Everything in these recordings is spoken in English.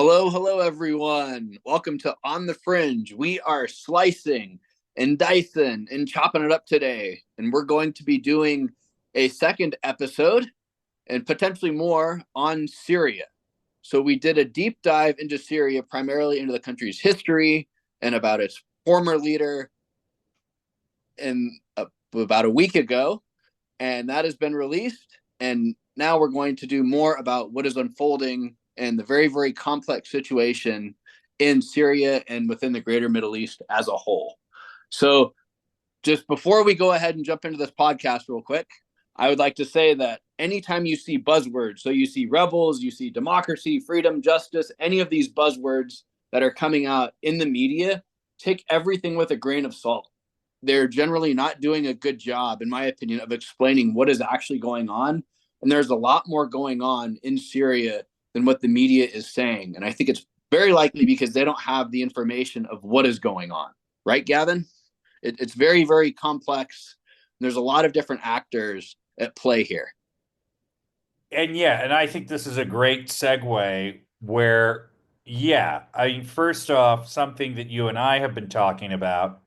Hello, hello, everyone. Welcome to On the Fringe. We are slicing and dicing and chopping it up today. And we're going to be doing a second episode and potentially more on Syria. So, we did a deep dive into Syria, primarily into the country's history and about its former leader in about a week ago. And that has been released. And now we're going to do more about what is unfolding and the very, very complex situation in Syria and within the greater Middle East as a whole. So, just before we go ahead and jump into this podcast, real quick, I would like to say that anytime you see buzzwords, so you see rebels, you see democracy, freedom, justice, any of these buzzwords that are coming out in the media, take everything with a grain of salt. They're generally not doing a good job, in my opinion, of explaining what is actually going on. And there's a lot more going on in Syria than what the media is saying. And I think it's very likely because they don't have the information of what is going on. Right, Gavin? It's very, very complex. There's a lot of different actors at play here. And yeah, and I think this is a great segue where, yeah, I mean, first off, something that you and I have been talking about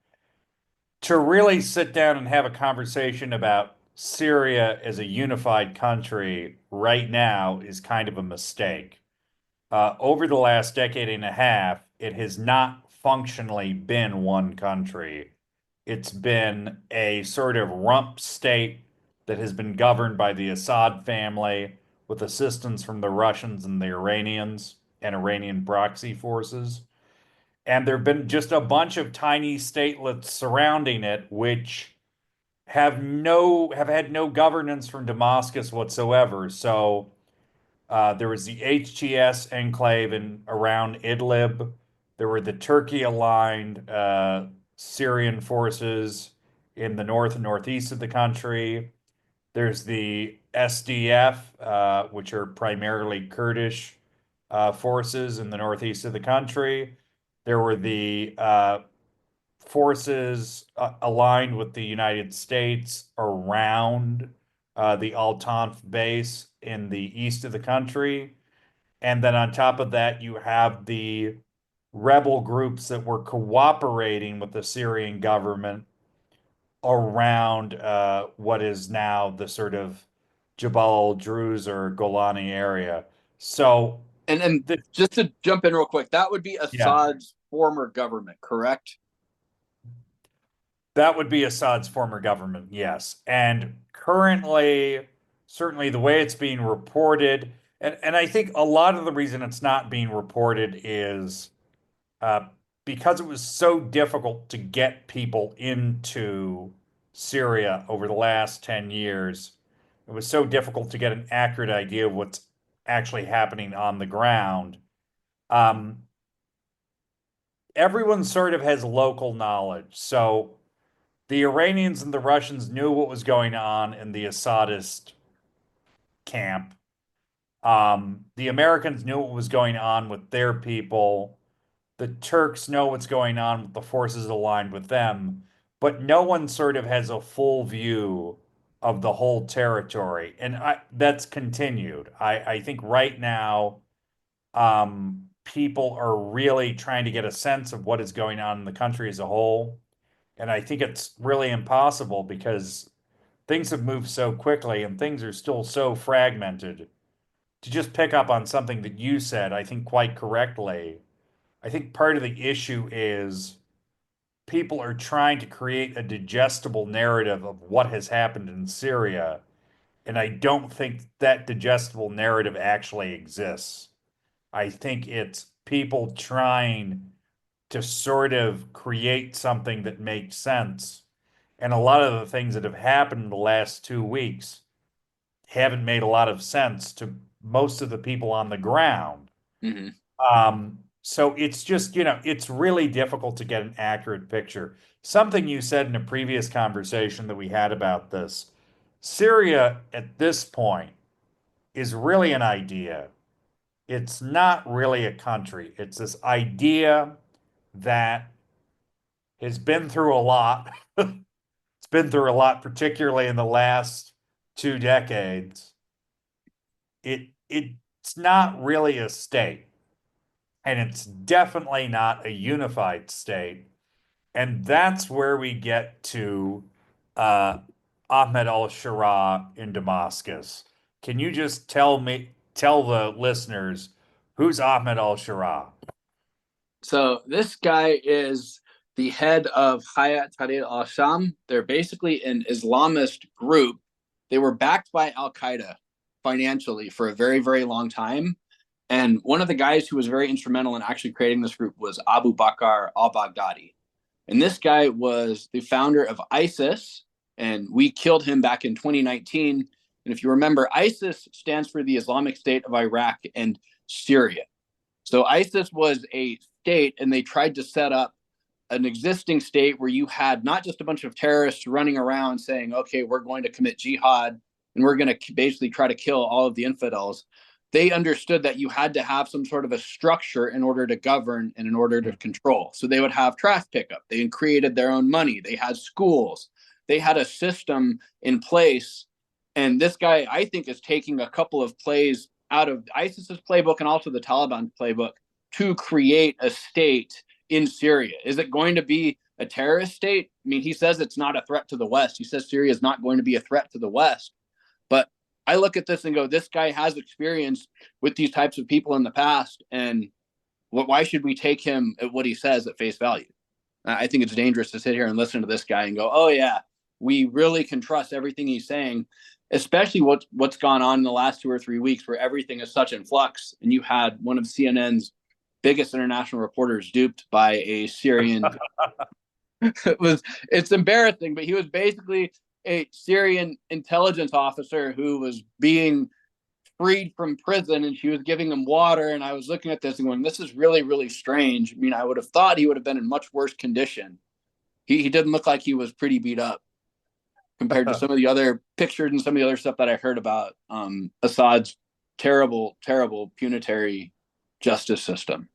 to really sit down and have a conversation about Syria as a unified country right now is kind of a mistake. Over the last decade and a half, it has not functionally been one country. It's been a sort of rump state that has been governed by the Assad family with assistance from the Russians and the Iranians and Iranian proxy forces. And there have been just a bunch of tiny statelets surrounding it, which have had no governance from Damascus whatsoever. So there was the HTS enclave in around Idlib. There were the Turkey-aligned Syrian forces in the north and northeast of the country. There's the SDF, which are primarily Kurdish forces in the northeast of the country. There were the forces aligned with the United States around the Al-Tanf base in the east of the country. And then on top of that, you have the rebel groups that were cooperating with the Syrian government around what is now the sort of Jabal al-Druze or Golani area. So, And th just to jump in real quick, that would be yeah, Assad's former government, correct? that would be Assad's former government, yes. And currently, certainly the way it's being reported, and I think a lot of the reason it's not being reported is uh, because it was so difficult to get people into Syria over the last 10 years. It was so difficult to get an accurate idea of what's actually happening on the ground. Um, Everyone sort of has local knowledge. So the Iranians and the Russians knew what was going on in the Assadist camp. The Americans knew what was going on with their people. The Turks know what's going on with the forces aligned with them, but no one sort of has a full view of the whole territory. And that's continued. I think right now, people are really trying to get a sense of what is going on in the country as a whole. And I think it's really impossible because things have moved so quickly and things are still so fragmented. To just pick up on something that you said, I think quite correctly, I think part of the issue is people are trying to create a digestible narrative of what has happened in Syria. And I don't think that digestible narrative actually exists. I think it's people trying to sort of create something that makes sense. And a lot of the things that have happened in the last 2 weeks haven't made a lot of sense to most of the people on the ground. Mm-hmm. So it's just, it's really difficult to get an accurate picture. Something you said in a previous conversation that we had about this, Syria at this point is really an idea. It's not really a country. It's this idea that has been through a lot. It's been through a lot, particularly in the last 2 decades. It's not really a state. and it's definitely not a unified state. And that's where we get to uh, Ahmed al-Sharaa in Damascus. Can you just tell the listeners who's Ahmed al-Sharaa? So this guy is the head of Hayat Tahrir al-Sham. They're basically an Islamist group. They were backed by Al Qaeda financially for a very, very long time. And one of the guys who was very instrumental in actually creating this group was Abu Bakr al-Baghdadi. And this guy was the founder of ISIS, and we killed him back in 2019. And if you remember, ISIS stands for the Islamic State of Iraq and Syria. So ISIS was a state, and they tried to set up an existing state where you had not just a bunch of terrorists running around saying, okay, we're going to commit jihad and we're going to basically try to kill all of the infidels. They understood that you had to have some sort of a structure in order to govern and in order to control. So they would have trash pickup. They created their own money. They had schools. They had a system in place. And this guy, I think, is taking a couple of plays out of ISIS's playbook and also the Taliban's playbook to create a state in Syria. Is it going to be a terrorist state? I mean, he says it's not a threat to the West. He says Syria is not going to be a threat to the West. But I look at this and go, this guy has experience with these types of people in the past. And why should we take him at what he says at face value? I think it's dangerous to sit here and listen to this guy and go, oh, yeah, we really can trust everything he's saying, especially what's gone on in the last 2 or 3 weeks where everything is such in flux. And you had one of CNN's biggest international reporters duped by a Syrian. It's embarrassing, but he was basically a Syrian intelligence officer who was being freed from prison, and she was giving him water. And I was looking at this and going, this is really, really strange. I mean, I would have thought he would have been in much worse condition. He didn't look like he was pretty beat up compared to some of the other pictures and some of the other stuff that I heard about Assad's terrible, terrible punitary justice system.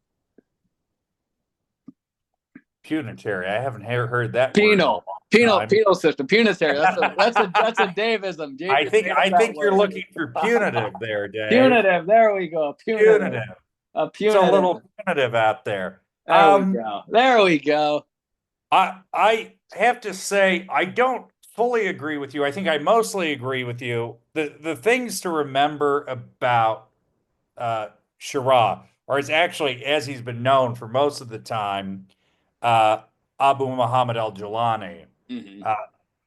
Punitary. I haven't heard that Penal, word. penal system, punitary. That's a Davism. I think you're looking for punitive there, Dave. Punitive. There we go. Punitive. Punitive. A It's a punitive. little punitive out there. There we go. There we go. I have to say I don't fully agree with you. I think I mostly agree with you. The things to remember about Shira, or is actually as he's been known for most of the time, uh, Abu Muhammad al-Jilani, Mm-hmm. uh,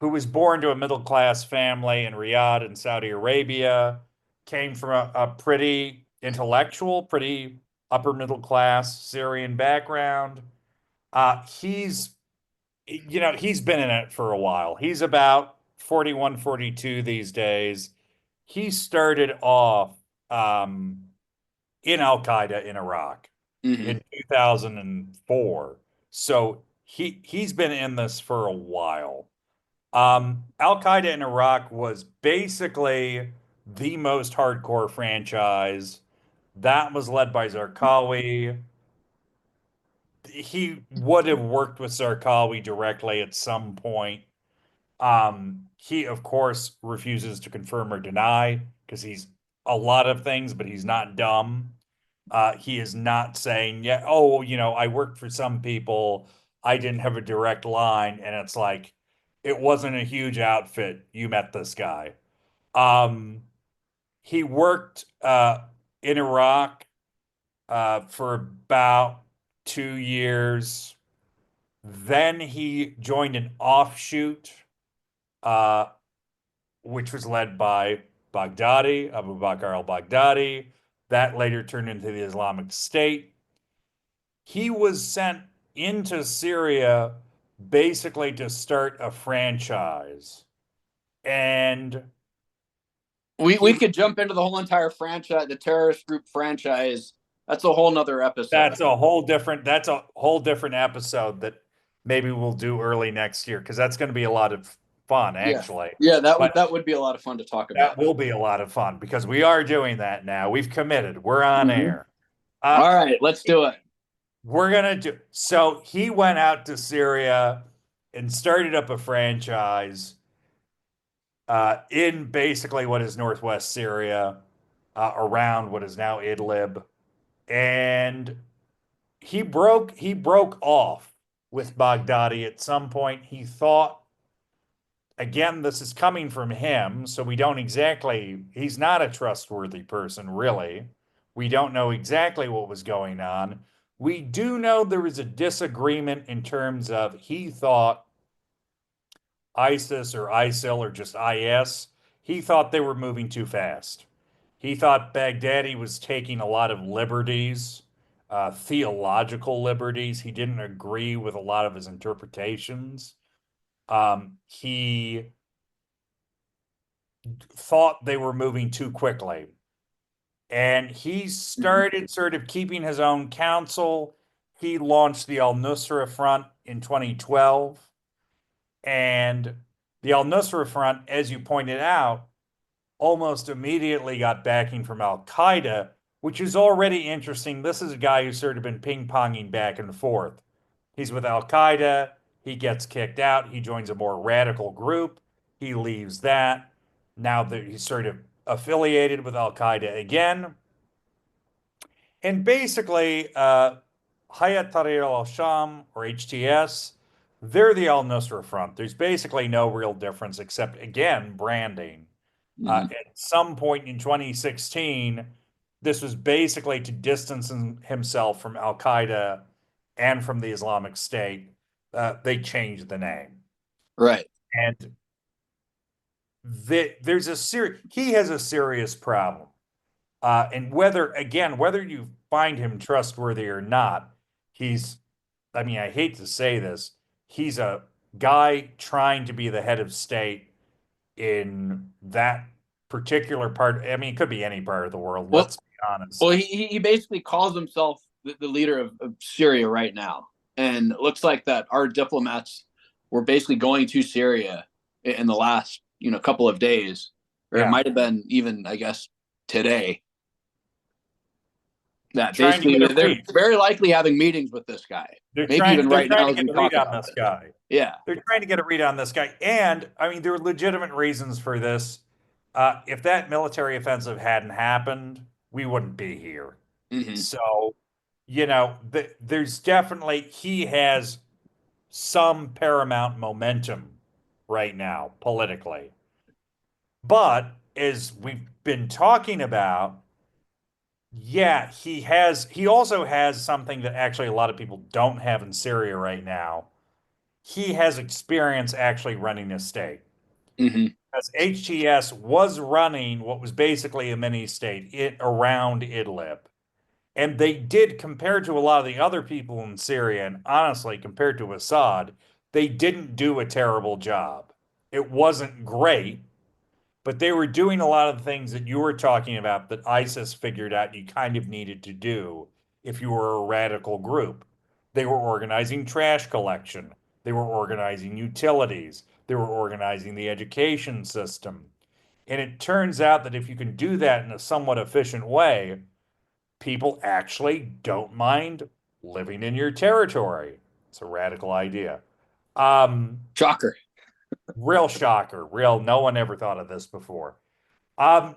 who was born to a middle class family in Riyadh in Saudi Arabia, came from a pretty intellectual, pretty upper middle class Syrian background. He's he's been in it for a while. He's about 41, 42 these days. He started off in Al Qaeda in Iraq Mm-hmm. in 2004. So he's been in this for a while. Al Qaeda in Iraq was basically the most hardcore franchise. That was led by Zarqawi. He would have worked with Zarqawi directly at some point. He, of course, refuses to confirm or deny because he's a lot of things, but he's not dumb. He is not saying, yeah, oh, I worked for some people. I didn't have a direct line. And it's like, it wasn't a huge outfit. You met this guy. Um, he worked in Iraq for about 2 years. Then he joined an offshoot, uh, which was led by Baghdadi, Abu Bakr al-Baghdadi. That later turned into the Islamic State. He was sent into Syria basically to start a franchise. And We could jump into the whole entire franchise, the terrorist group franchise. That's a whole nother episode. that's a whole different episode that maybe we'll do early next year because that's going to be a lot of fun Yeah. actually. Yeah, But that would be a lot of fun to talk that about. will be a lot of fun because we are doing that now. We've committed. We're on Mm-hmm. air. Uh, All right, let's do it. we're gonna do so he went out to Syria and started up a franchise in basically what is northwest Syria, around what is now Idlib. And he broke off with Baghdadi at some point. He thought, again, this is coming from him, so we don't exactly, he's not a trustworthy person, really. We don't know exactly what was going on. We do know there was a disagreement in terms of he thought ISIS or ISIL or just IS, he thought they were moving too fast. He thought Baghdadi was taking a lot of liberties, theological liberties. He didn't agree with a lot of his interpretations. He thought they were moving too quickly. And he Mhm. started sort of keeping his own counsel. He launched the Al Nusra Front in 2012. And the Al Nusra Front, as you pointed out, almost immediately got backing from Al Qaeda, which is already interesting. This is a guy who's sort of been ping ponging back and forth. He's with Al Qaeda. He gets kicked out. He joins a more radical group. He leaves that. Now that he's sort of affiliated with Al Qaeda again. And basically, Hayat Tahrir al-Sham, or HTS, they're the al-Nusra Front. There's basically no real difference except, again, branding. Mhm. At some point in 2016, this was basically to distance himself from Al-Qaeda and from the Islamic State. They changed the name. Right. And there's he has a serious problem. And whether you find him trustworthy or not, he's, I mean, I hate to say this, he's a guy trying to be the head of state in that particular part. I mean, it could be any part of the world, Well, let's be honest. well, he basically calls himself the leader of Syria right now, and it looks like that our diplomats were basically going to Syria in the last couple of days, or it Yeah. might have been even I guess today. That Trying to basically get a they're read. very likely having meetings with this guy, maybe even They're right trying now to as get we a read talk on about this this. guy. Yeah. They're trying to get a read on this guy. And I mean, there are legitimate reasons for this. If that military offensive hadn't happened, we wouldn't be here. Hmm. So, there's definitely, he has some paramount momentum right now politically. But as we've been talking about, yeah, he also has something that actually a lot of people don't have in Syria right now. He has experience actually running a state. Hmm. As HTS was running what was basically a mini state around Idlib. And they did, compared to a lot of the other people in Syria, and honestly, compared to Assad, they didn't do a terrible job. It wasn't great, but they were doing a lot of the things that you were talking about that ISIS figured out you kind of needed to do if you were a radical group. They were organizing trash collection, they were organizing utilities, they were organizing the education system. And it turns out that if you can do that in a somewhat efficient way, people actually don't mind living in your territory. It's a radical idea. Um, Shocker. Real shocker. Real, no one ever thought of this before. Um,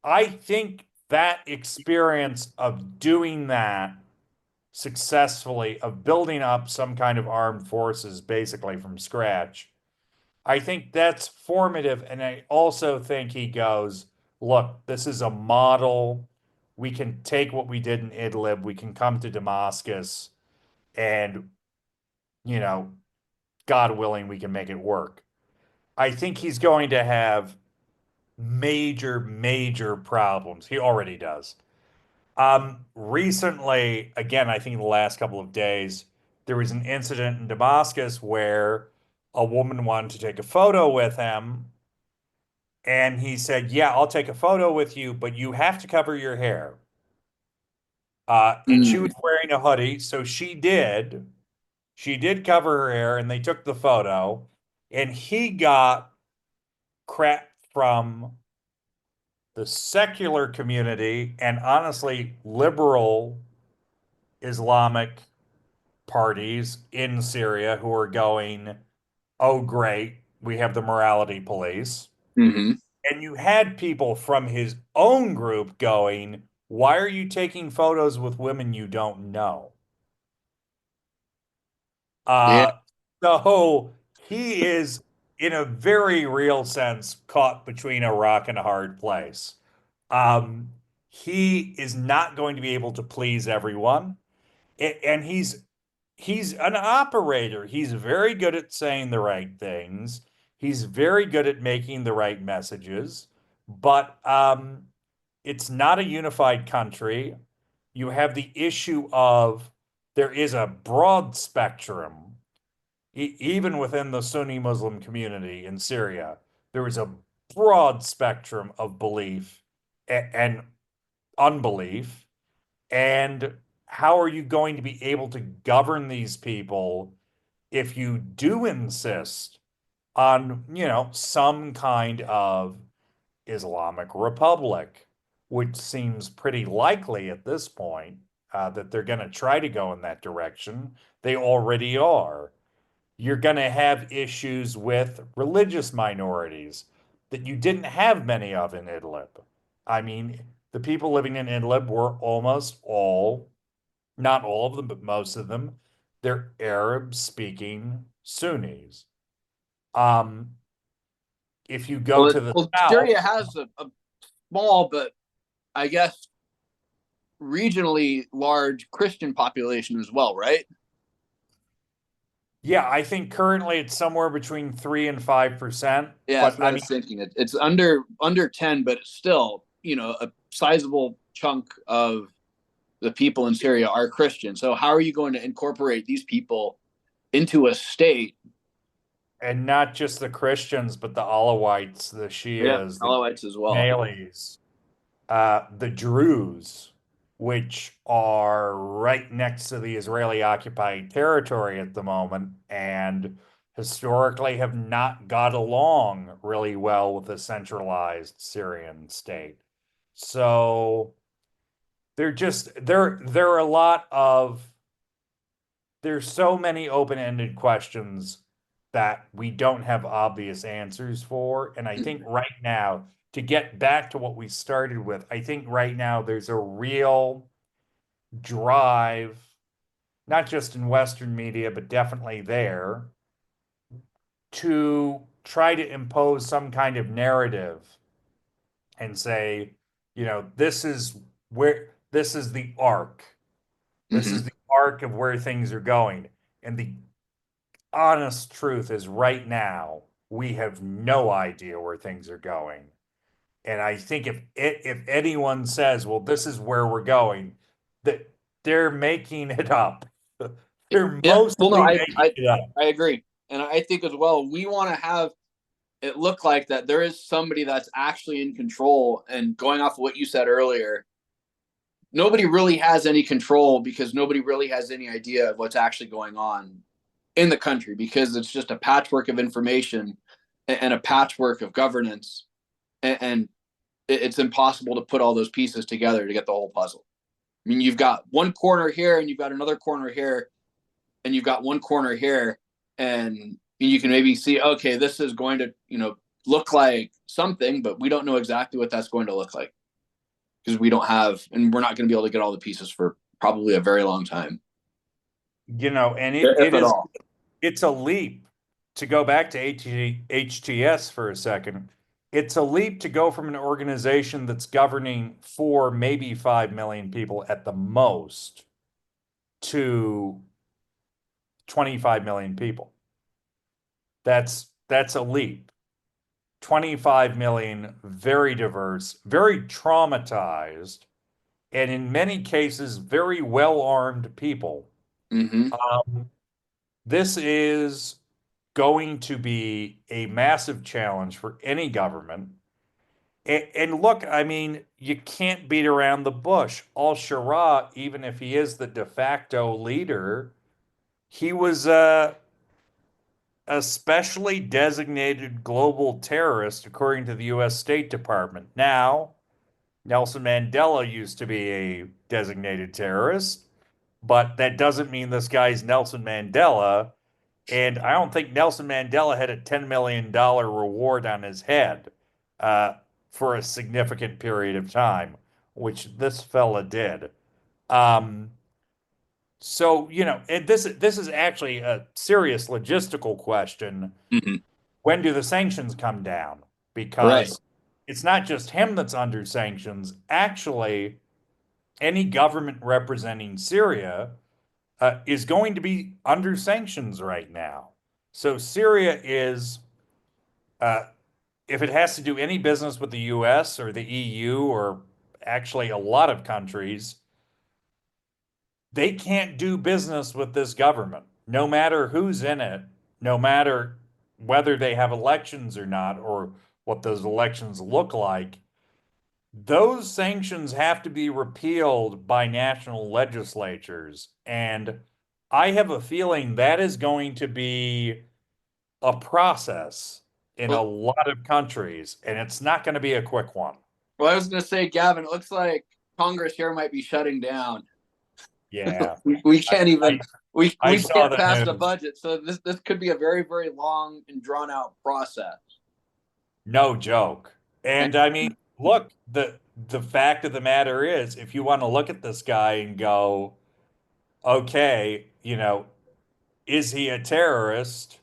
I think that experience of doing that successfully, of building up some kind of armed forces basically from scratch, I think that's formative. And I also think he goes, look, this is a model. We can take what we did in Idlib, we can come to Damascus, and, you know, God willing, we can make it work. I think he's going to have major, major problems. He already does. Recently, again, I think in the last couple of days, there was an incident in Damascus where a woman wanted to take a photo with him. And he said, yeah, I'll take a photo with you, but you have to cover your hair. And she Mm. was wearing a hoodie, so she did. She did cover her hair, and they took the photo. And he got crap from the secular community and honestly, liberal Islamic parties in Syria who are going, oh, great, we have the morality police. Hmm. And you had people from his own group going, why are you taking photos with women you don't know? Yeah. Uh, so he is, in a very real sense, caught between a rock and a hard place. Um, he is not going to be able to please everyone, and he's an operator. He's very good at saying the right things. He's very good at making the right messages, but it's not a unified country. You have the issue of there is a broad spectrum, even within the Sunni Muslim community in Syria. There is a broad spectrum of belief and unbelief. And how are you going to be able to govern these people if you do insist on, some kind of Islamic Republic, which seems pretty likely at this point that they're going to try to go in that direction. They already are. You're going to have issues with religious minorities that you didn't have many of in Idlib. I mean, the people living in Idlib were almost all, not all of them, but most of them, they're Arab speaking Sunnis. Um, if you go Well, to the well, south, Syria has a small, but I guess regionally large Christian population as well, right? yeah, I think currently it's somewhere between 3 and 5%. Yeah, that's But what I I mean, was thinking. It's under 10, but it's still, a sizable chunk of the people in Syria are Christian. So how are you going to incorporate these people into a state? and not just the Christians, but the Alawites, the Yeah, Shias, the Alawites as well. Ismailis, the Druze, which are right next to the Israeli occupied territory at the moment and historically have not got along really well with the centralized Syrian state. So there are a lot of there's so many open-ended questions that we don't have obvious answers for. And I think right now, to get back to what we started with, I think right now there's a real drive, not just in Western media, but definitely there, to try to impose some kind of narrative and say, this is the arc. This is Mm-hmm. the arc of where things are going. And the honest truth is right now, we have no idea where things are going. And I think if anyone says, well, this is where we're going, that they're making it up. They're Yeah. Well, no, mostly making it up. I agree, and I think as well we want to have it look like that there is somebody that's actually in control. And going off of what you said earlier, nobody really has any control because nobody really has any idea of what's actually going on in the country because it's just a patchwork of information and a patchwork of governance, and it's impossible to put all those pieces together to get the whole puzzle. I mean, you've got one corner here and you've got another corner here and you've got one corner here, and you can maybe see, okay, this is going to, look like something, but we don't know exactly what that's going to look like because we don't have, and we're not going to be able to get all the pieces for probably a very long time, And if at all. it's a leap to go back to HTS for a second. It's a leap to go from an organization that's governing 4, maybe 5 million people at the most to 25 million people. That's a leap. 25 million, very diverse, very traumatized, and in many cases, very well armed people. Mm-hmm. Um, this is going to be a massive challenge for any government. And look, I mean, you can't beat around the bush. Al-Sharaa, even if he is the de facto leader, he was a specially designated global terrorist, according to the US State Department. Now, Nelson Mandela used to be a designated terrorist, but that doesn't mean this guy's Nelson Mandela. And I don't think Nelson Mandela had a $10 million reward on his head uh, for a significant period of time, which this fella did. Um, So, this is actually a serious logistical question. Hmm. When do the sanctions come down? Right. Because it's not just him that's under sanctions. Actually, any government representing Syria is going to be under sanctions right now. So Syria is, uh, if it has to do any business with the US or the EU or actually a lot of countries, they can't do business with this government, no matter who's in it, no matter whether they have elections or not, or what those elections look like. Those sanctions have to be repealed by national legislatures. And I have a feeling that is going to be a process in a Well, lot of countries, and it's not going to be a quick one. well, I was going to say, Gavin, it looks like Congress here might be shutting down. Yeah, We can't even I, I we saw can't the pass the news. budget, so this could be a very very long and drawn out process. No joke. And And I mean, look, the fact of the matter is, if you want to look at this guy and go, okay, is he a terrorist?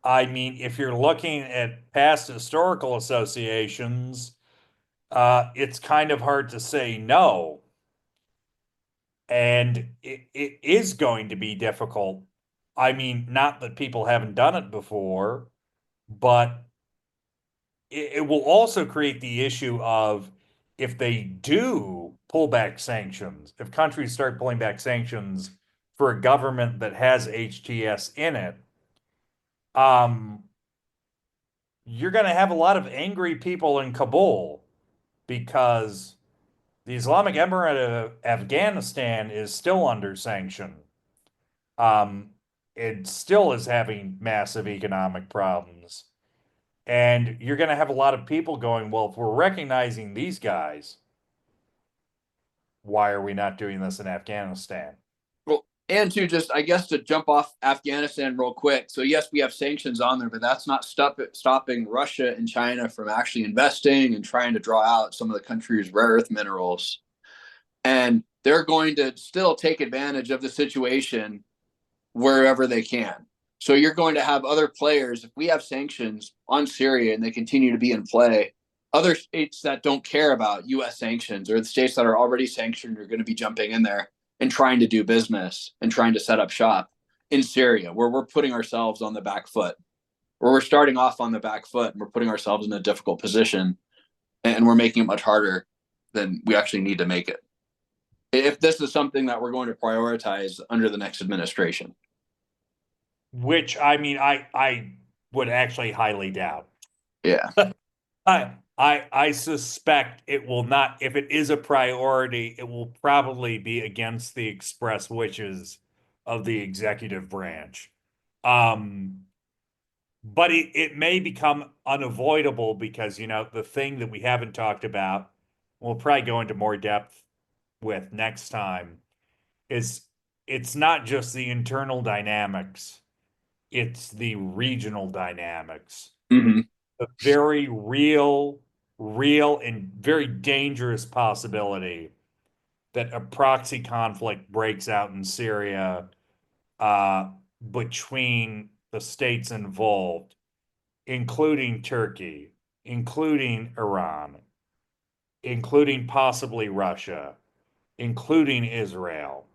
I mean, if you're looking at past historical associations, it's kind of hard to say no. And it is going to be difficult. I mean, not that people haven't done it before, but it will also create the issue of if they do pull back sanctions, if countries start pulling back sanctions for a government that has HTS in it, um, you're going to have a lot of angry people in Kabul because the Islamic Emirate of Afghanistan is still under sanction. Um, it still is having massive economic problems. And you're going to have a lot of people going, well, if we're recognizing these guys, why are we not doing this in Afghanistan? well, and to just I guess to jump off Afghanistan real quick. So yes, we have sanctions on there, but that's not stopping Russia and China from actually investing and trying to draw out some of the country's rare earth minerals. And they're going to still take advantage of the situation wherever they can. So you're going to have other players. If we have sanctions on Syria and they continue to be in play, other states that don't care about U.S. sanctions or the states that are already sanctioned are going to be jumping in there and trying to do business and trying to set up shop in Syria, where we're putting ourselves on the back foot, where we're starting off on the back foot and we're putting ourselves in a difficult position and we're making it much harder than we actually need to make it. If this is something that we're going to prioritize under the next administration. Which I mean, I would actually highly doubt. Yeah. I suspect it will not, if it is a priority, it will probably be against the express wishes of the executive branch. Um, but it may become unavoidable because, the thing that we haven't talked about, we'll probably go into more depth with next time, is it's not just the internal dynamics, it's the regional dynamics. Mm-hmm. A very real and very dangerous possibility that a proxy conflict breaks out in Syria uh, between the states involved, including Turkey, including Iran, including possibly Russia, including Israel.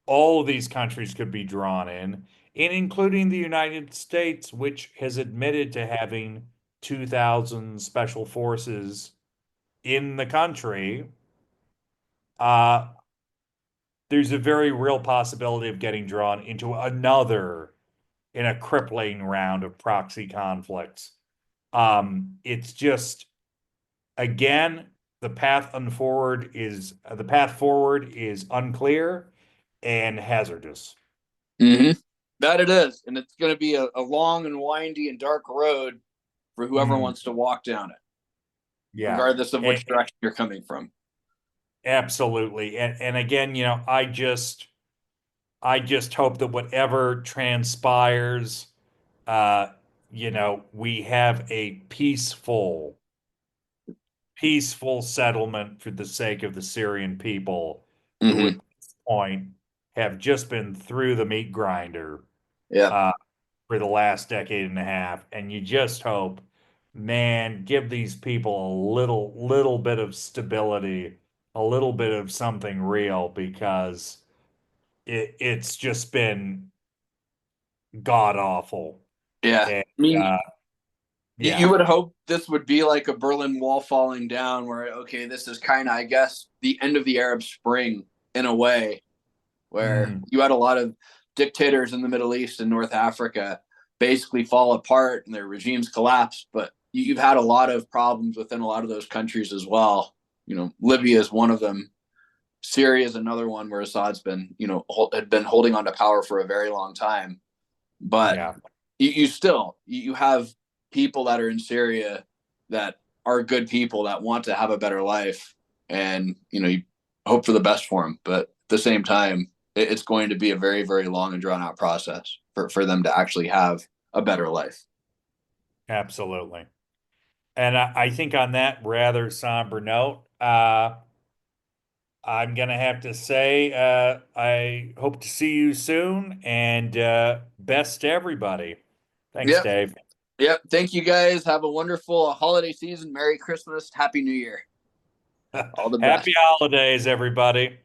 All of these countries could be drawn in, and including the United States, which has admitted to having 2,000 special forces in the country. Uh, there's a very real possibility of getting drawn into another in a crippling round of proxy conflicts. It's just again, the path forward is unclear and hazardous. Mm-hmm. That it is. And it's going to be a long and windy and dark road for whoever Mm, wants to walk down it, yeah. regardless of And, which direction you're coming from. absolutely. And again, I just hope that whatever transpires, uh, we have a peaceful settlement for the sake of the Syrian people, who Mm-hmm. at this point have just been through the meat grinder Yeah. uh, for the last decade and a half, and you just hope, man, give these people a little bit of stability, a little bit of something real, because it's just been god awful. Yeah. And I mean, you yeah, would hope this would be like a Berlin Wall falling down, where, okay, this is kind of, I guess, the end of the Arab Spring in a way, where mm, you had a lot of dictators in the Middle East and North Africa basically fall apart and their regimes collapse. But you've had a lot of problems within a lot of those countries as well. Libya is one of them. Syria is another one where Assad's been, had been holding on to power for a very long time. But yeah, you still you have people that are in Syria that are good people that want to have a better life, and you hope for the best for them. But at the same time, it's going to be a very, very long and drawn out process for them to actually have a better life. absolutely. And I think on that rather somber note, I'm gonna have to say, I hope to see you soon, and best to everybody. Thanks, Yep. Dave. Yep. Thank you guys. Have a wonderful holiday season. Merry Christmas. Happy New Year. All the best. Happy holidays, everybody.